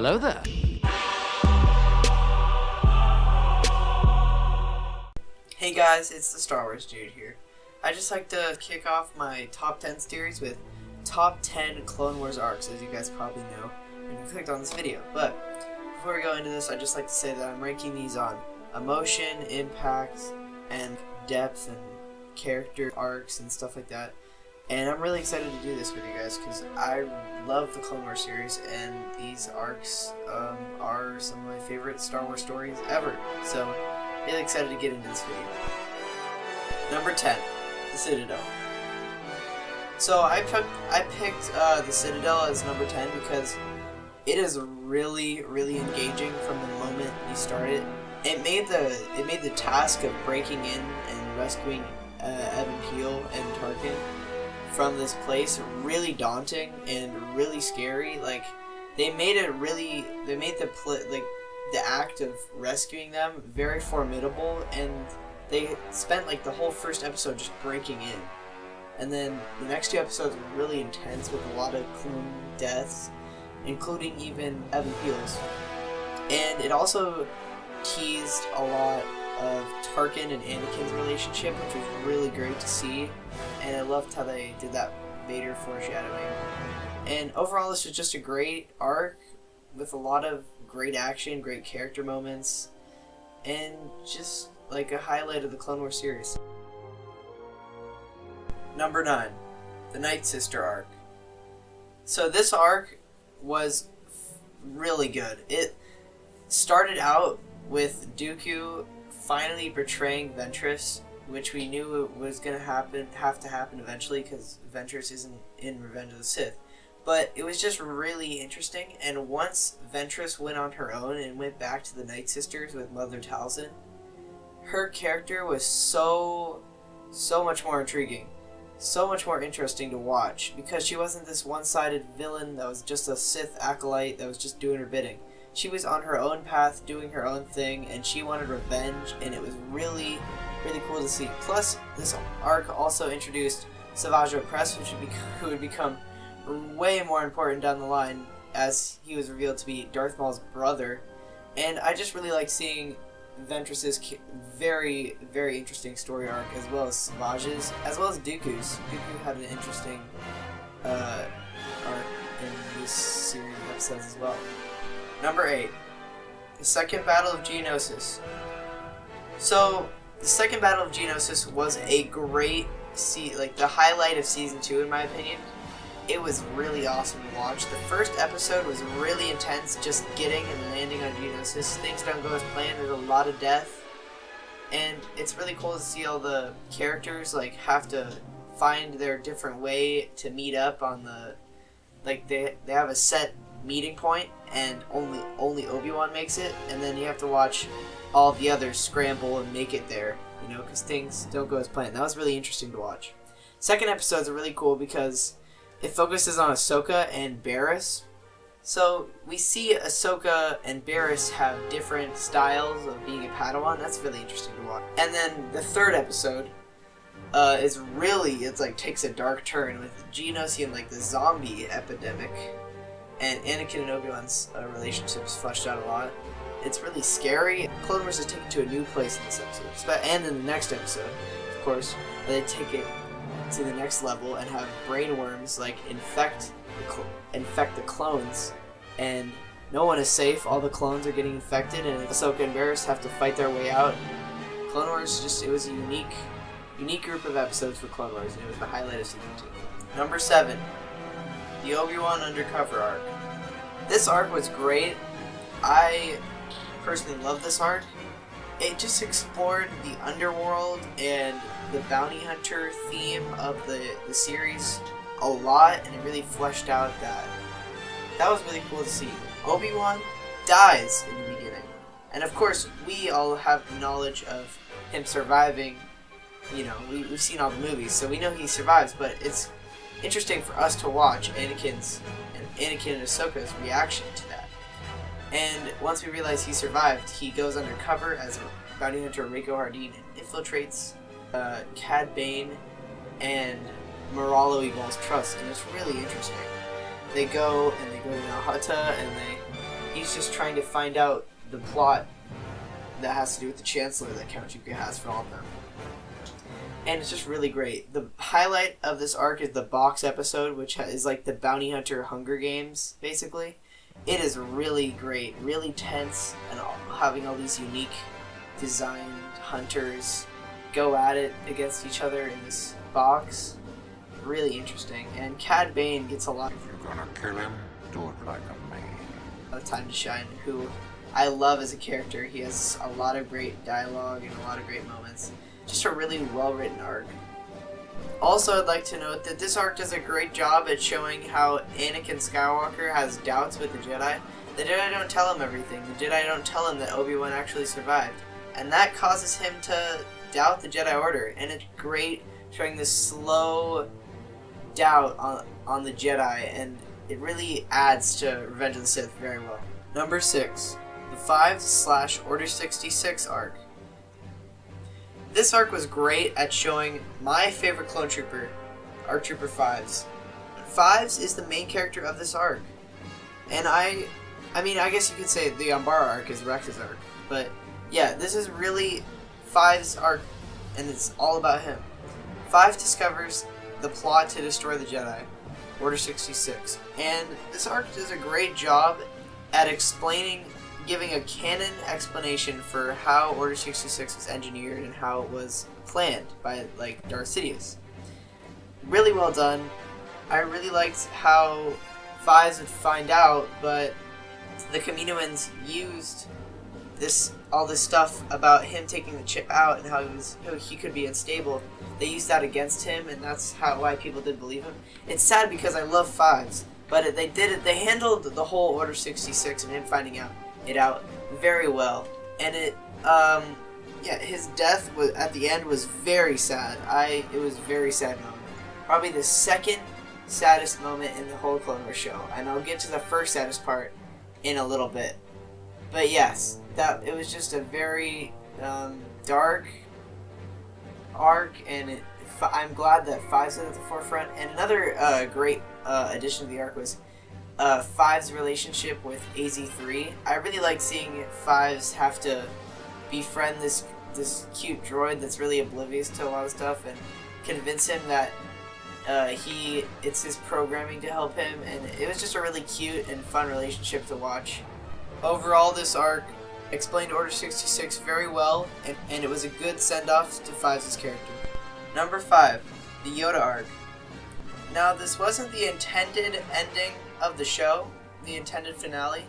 Hello there. Hey guys, it's the Star Wars dude here. I just like to kick off my top 10 series with top 10 Clone Wars arcs, as you guys probably know when you clicked on this video. But before we go into this, I'd just like to say that I'm ranking these on emotion, impact, and depth, and character arcs and stuff like that. And I'm really excited to do this with you guys because I love the Clone Wars series, and these arcs are some of my favorite Star Wars stories ever. So, really excited to get into this video. Number 10, the Citadel. So I picked the Citadel as number 10 because it is really, really engaging from the moment you start it. It made the task of breaking in and rescuing Evan Peel and Tarkin from this place really daunting and really scary. Like they made the act of rescuing them very formidable, and they spent like the whole first episode just breaking in, and then the next two episodes were really intense with a lot of clone deaths, including even Evan Peel's. And it also teased a lot of Tarkin and Anakin's relationship, which was really great to see, and I loved how they did that Vader foreshadowing. And overall, this was just a great arc with a lot of great action, great character moments, and just like a highlight of the Clone Wars series. Number 9, the Nightsister arc. So this arc was really good. It started out with Dooku finally betraying Ventress, which we knew was going to have to happen eventually because Ventress isn't in Revenge of the Sith. But it was just really interesting, and once Ventress went on her own and went back to the Nightsisters with Mother Talzin, her character was so much more intriguing, so much more interesting to watch, because she wasn't this one-sided villain that was just a Sith acolyte that was just doing her bidding. She was on her own path, doing her own thing, and she wanted revenge, and it was really, really cool to see. Plus, this arc also introduced Savage Opress, who would become way more important down the line as he was revealed to be Darth Maul's brother. And I just really like seeing Ventress's very, very interesting story arc, as well as Savage's, as well as Dooku's. Dooku had an interesting arc in this series of episodes as well. Number 8, the Second Battle of Geonosis. So, the Second Battle of Geonosis was a great the highlight of Season 2 in my opinion. It was really awesome to watch. The first episode was really intense, just getting and landing on Geonosis. Things don't go as planned, there's a lot of death. And it's really cool to see all the characters have to find their different way to meet up on the... they have a set meeting point, and only Obi-Wan makes it, and then you have to watch all the others scramble and make it there, because things don't go as planned. That was really interesting to watch. Second episodes are really cool because it focuses on Ahsoka and Barriss. So we see Ahsoka and Barriss have different styles of being a Padawan. That's really interesting to watch. And then the third episode takes a dark turn with Geonosis and the zombie epidemic. And Anakin and Obi-Wan's relationship is fleshed out a lot. It's really scary. Clone Wars is taken to a new place in this episode. And in the next episode, of course, they take it to the next level and have brain worms infect the clones. And no one is safe. All the clones are getting infected, and Ahsoka and Barriss have to fight their way out. Clone Wars it was a unique group of episodes for Clone Wars, and it was the highlight of Season 2. Number 7. The Obi-Wan Undercover arc. This arc was great. I personally love this arc. It just explored the underworld and the bounty hunter theme of the series a lot, and it really fleshed out that. That was really cool to see. Obi-Wan dies in the beginning. And of course, we all have knowledge of him surviving. We've seen all the movies, so we know he survives, but it's interesting for us to watch Anakin and Ahsoka's reaction to that. And once we realize he survived, he goes undercover as a bounty hunter Rico Hardin and infiltrates Cad Bane and Moralo Evol's trust, and it's really interesting. They go to Nahata, and he's just trying to find out the plot that has to do with the Chancellor that Count Dooku has for all of them. And it's just really great. The highlight of this arc is the box episode, which is like the Bounty Hunter Hunger Games, basically. It is really great, really tense, and having all these unique designed hunters go at it against each other in this box. Really interesting. And Cad Bane gets a lot. If you're gonna kill him, do it like a man. Of time to shine, who I love as a character. He has a lot of great dialogue and a lot of great moments. Just a really well-written arc. Also, I'd like to note that this arc does a great job at showing how Anakin Skywalker has doubts with the Jedi. The Jedi don't tell him everything. The Jedi don't tell him that Obi-Wan actually survived. And that causes him to doubt the Jedi Order. And it's great showing this slow doubt on the Jedi, and it really adds to Revenge of the Sith very well. Number 6. The 5/Order 66 arc. This arc was great at showing my favorite clone trooper, ARC Trooper Fives. Fives is the main character of this arc. And I mean, I guess you could say the Umbara arc is Rex's arc. But yeah, this is really Fives' arc, and it's all about him. Five discovers the plot to destroy the Jedi, Order 66. And this arc does a great job at giving a canon explanation for how Order 66 was engineered and how it was planned by, like, Darth Sidious. Really well done. I really liked how Fives would find out, but the Kaminoans used all this stuff about him taking the chip out and how he could be unstable. They used that against him, and that's why people did believe him. It's sad because I love Fives, but they handled the whole Order 66 and him finding it out very well. And his death at the end was very sad. It was a very sad moment. Probably the second saddest moment in the whole Clone Wars show. And I'll get to the first saddest part in a little bit. But yes, it was just a very dark arc, and I'm glad that Fives is at the forefront. And another great addition to the arc was Fives' relationship with AZ3. I really like seeing Fives have to befriend this cute droid that's really oblivious to a lot of stuff and convince him that it's his programming to help him, and it was just a really cute and fun relationship to watch. Overall, this arc explained Order 66 very well, and it was a good send-off to Fives' character. Number 5, the Yoda arc. Now, this wasn't the intended ending of the show, the intended finale,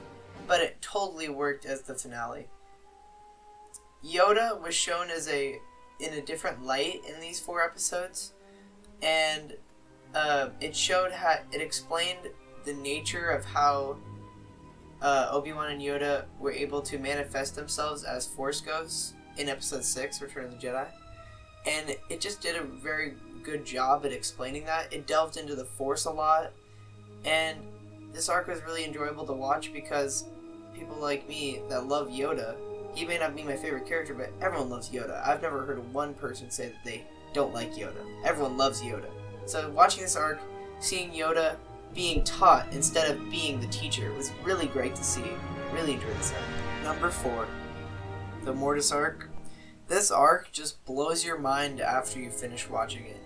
but it totally worked as the finale. Yoda was shown in a different light in these 4 episodes, and it explained the nature of how Obi-Wan and Yoda were able to manifest themselves as Force ghosts in Episode 6, Return of the Jedi. And it just did a very good job at explaining that. It delved into the Force a lot. And this arc was really enjoyable to watch because people like me that love Yoda, he may not be my favorite character, but everyone loves Yoda. I've never heard of one person say that they don't like Yoda. Everyone loves Yoda. So watching this arc, seeing Yoda being taught instead of being the teacher was really great to see. Really enjoyed this arc. Number 4, the Mortis arc. This arc just blows your mind after you finish watching it.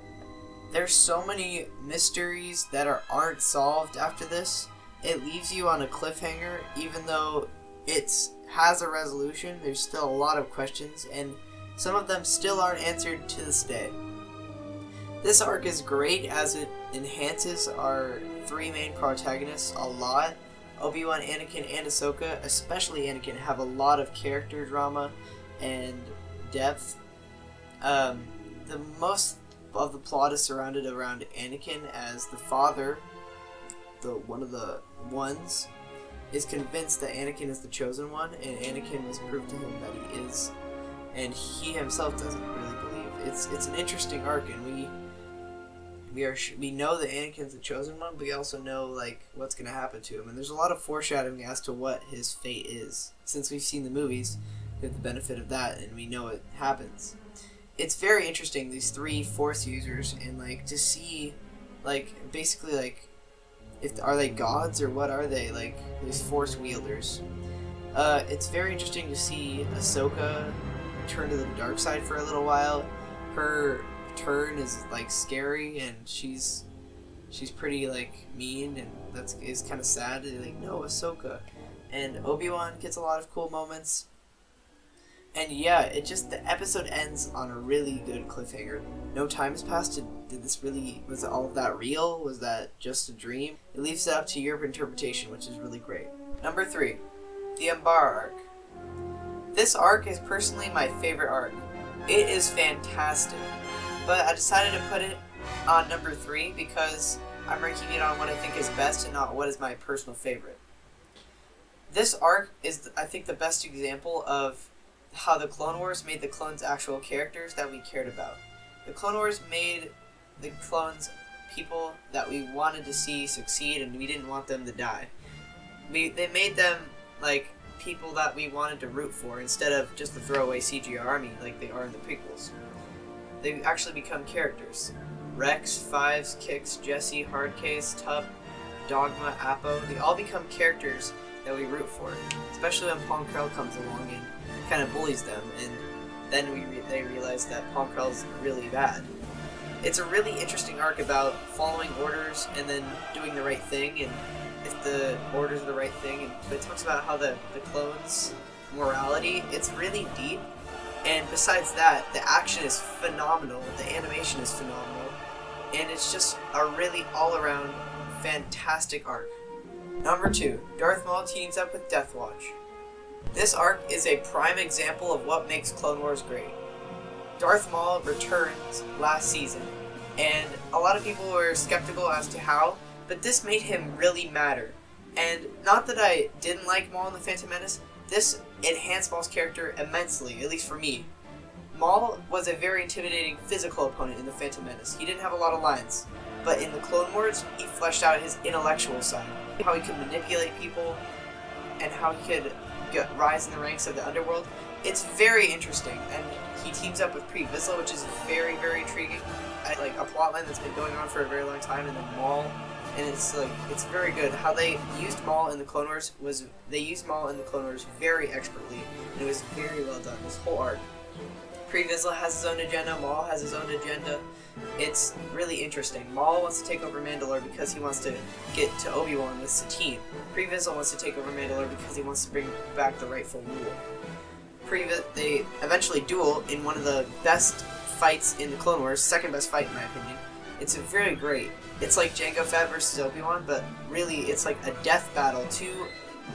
There's so many mysteries that aren't solved after this. It leaves you on a cliffhanger, even though it has a resolution. There's still a lot of questions, and some of them still aren't answered to this day. This arc is great as it enhances our 3 main protagonists a lot. Obi-Wan, Anakin, and Ahsoka, especially Anakin, have a lot of character drama and depth. The most of the plot is surrounded around Anakin as the father, one of the ones, is convinced that Anakin is the chosen one, and Anakin must prove to him that he is, and he himself doesn't really believe. It's an interesting arc, and we know that Anakin's the chosen one, but we also know what's going to happen to him, and there's a lot of foreshadowing as to what his fate is. Since we've seen the movies, we have the benefit of that, and we know it happens. It's very interesting, these 3 Force users, and to see basically are they gods or what are they? These Force wielders. It's very interesting to see Ahsoka turn to the dark side for a little while. Her turn is like scary, and she's pretty like mean, and is kind of sad. They're like, no, Ahsoka. And Obi-Wan gets a lot of cool moments. And yeah, the episode ends on a really good cliffhanger. No time has passed. Was all of that real? Was that just a dream? It leaves it up to your interpretation, which is really great. Number 3, the Umbara arc. This arc is personally my favorite arc. It is fantastic. But I decided to put it on number 3 because I'm ranking it on what I think is best and not what is my personal favorite. This arc is, I think, the best example of how the Clone Wars made the clones actual characters that we cared about. The Clone Wars made the clones people that we wanted to see succeed, and we didn't want them to die. They made them like people that we wanted to root for instead of just the throwaway CGI army like they are in the prequels. They actually become characters. Rex, Fives, Kix, Jesse, Hardcase, Tup, Dogma, Appo, they all become characters that we root for, especially when Pong Krell comes along and kind of bullies them, and then they realize that Pong Krell's really bad. It's a really interesting arc about following orders and then doing the right thing, and if the orders are the right thing, but it talks about how the clones' morality, it's really deep, and besides that, the action is phenomenal, the animation is phenomenal, and it's just a really all-around fantastic arc. Number 2, Darth Maul teams up with Death Watch. This arc is a prime example of what makes Clone Wars great. Darth Maul returns last season, and a lot of people were skeptical as to how, but this made him really matter. And not that I didn't like Maul in The Phantom Menace, this enhanced Maul's character immensely, at least for me. Maul was a very intimidating physical opponent in The Phantom Menace. He didn't have a lot of lines, but in the Clone Wars, he fleshed out his intellectual side. How he could manipulate people, and how he could rise in the ranks of the underworld. It's very interesting, and he teams up with Pre Vizsla, which is very, very intriguing. Like a plotline that's been going on for a very long time, and then Maul, and it's very good. How they used Maul in the Clone Wars very expertly, and it was very well done. This whole arc. Pre Vizsla has his own agenda. Maul has his own agenda. It's really interesting. Maul wants to take over Mandalore because he wants to get to Obi-Wan with Satine. Pre Vizsla wants to take over Mandalore because he wants to bring back the rightful rule. They eventually duel in one of the best fights in the Clone Wars, second best fight in my opinion. It's very great. It's like Jango Fett versus Obi-Wan, but really it's like a death battle, 2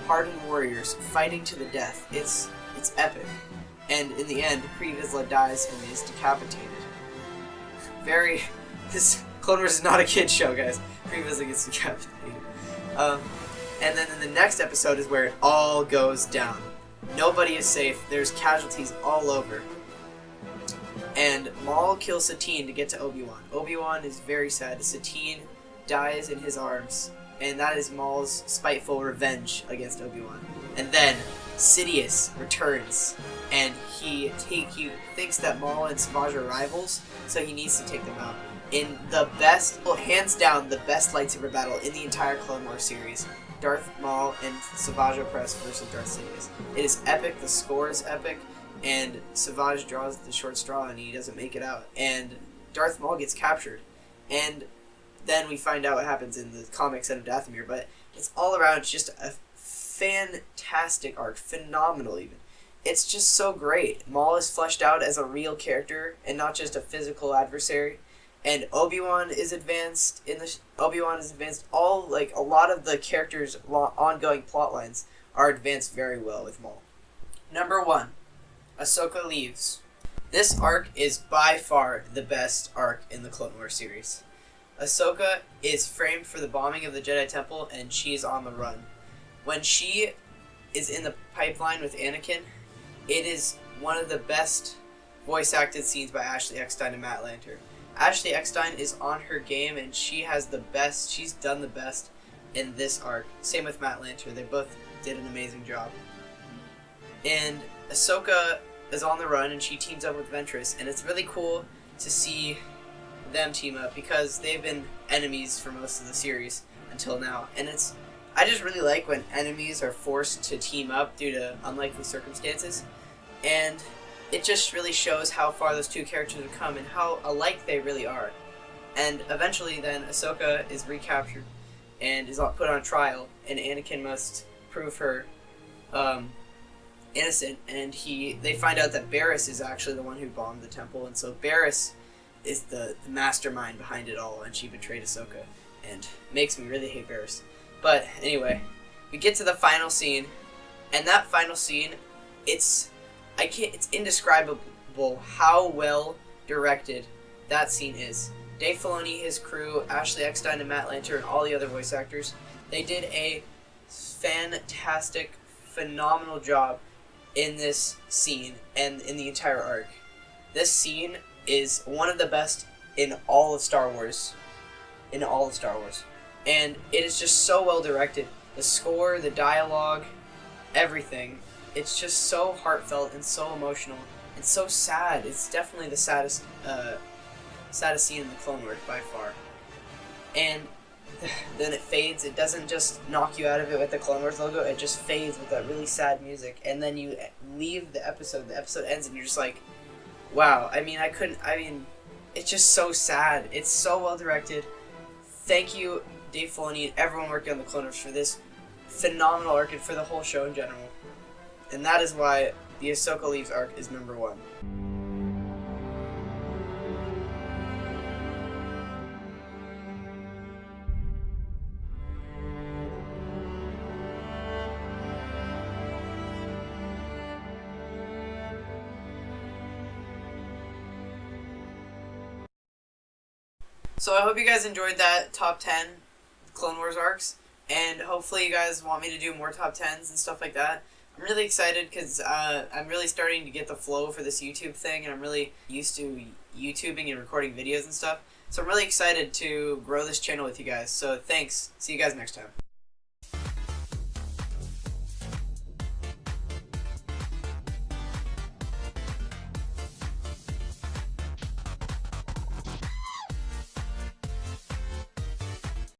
hardened warriors fighting to the death. It's epic. And in the end, Pre Vizsla dies and is decapitated. This Clone Wars is not a kid's show, guys. Pre Vizsla gets decapitated. And then in the next episode is where it all goes down. Nobody is safe. There's casualties all over. And Maul kills Satine to get to Obi-Wan. Obi-Wan is very sad. Satine dies in his arms. And that is Maul's spiteful revenge against Obi-Wan. And then Sidious returns. And he thinks that Maul and Savage are rivals, so he needs to take them out. In the best, hands down, the best lightsaber battle in the entire Clone Wars series. Darth Maul and Savage Opress versus Darth Sidious. It is epic, the score is epic, and Savage draws the short straw and he doesn't make it out. And Darth Maul gets captured. And then we find out what happens in the comics and of Dathomir, but it's all around just a fantastic arc, phenomenal even. It's just so great. Maul is fleshed out as a real character and not just a physical adversary. And Obi-Wan is advanced. All a lot of the characters' ongoing plot lines are advanced very well with Maul. Number 1, Ahsoka Leaves. This arc is by far the best arc in the Clone Wars series. Ahsoka is framed for the bombing of the Jedi Temple, and she's on the run. When she is in the pipeline with Anakin, it is one of the best voice-acted scenes by Ashley Eckstein and Matt Lanter. Ashley Eckstein is on her game, and she's done the best in this arc. Same with Matt Lanter. They both did an amazing job. And Ahsoka is on the run, and she teams up with Ventress, and it's really cool to see them team up because they've been enemies for most of the series until now. And it's I just really like when enemies are forced to team up due to unlikely circumstances, and it just really shows how far those two characters have come and how alike they really are. And eventually then Ahsoka is recaptured and is put on trial, and Anakin must prove her innocent, and they find out that Barriss is actually the one who bombed the temple, and so Barriss is the mastermind behind it all, and she betrayed Ahsoka, and makes me really hate Barriss. But anyway, we get to the final scene, and that final scene, it's indescribable how well directed that scene is. Dave Filoni, his crew, Ashley Eckstein and Matt Lanter, and all the other voice actors, they did a fantastic, phenomenal job in this scene and in the entire arc. This scene is one of the best in all of Star Wars. And it is just so well directed. The score, the dialogue, everything. It's just so heartfelt and so emotional and so sad. It's definitely the saddest scene in the Clone Wars by far. And then it fades. It doesn't just knock you out of it with the Clone Wars logo. It just fades with that really sad music. And then you leave the episode. The episode ends and you're just like, wow. It's just so sad. It's so well directed. Thank you, Dave Filoni and everyone working on the Clone Wars for this phenomenal arc and for the whole show in general. And that is why the Ahsoka Leaves arc is #1. So I hope you guys enjoyed that top 10 Clone Wars arcs, and hopefully you guys want me to do more top 10s and stuff like that. I'm really excited because I'm really starting to get the flow for this YouTube thing, and I'm really used to YouTubing and recording videos and stuff. So I'm really excited to grow this channel with you guys. So thanks. See you guys next time.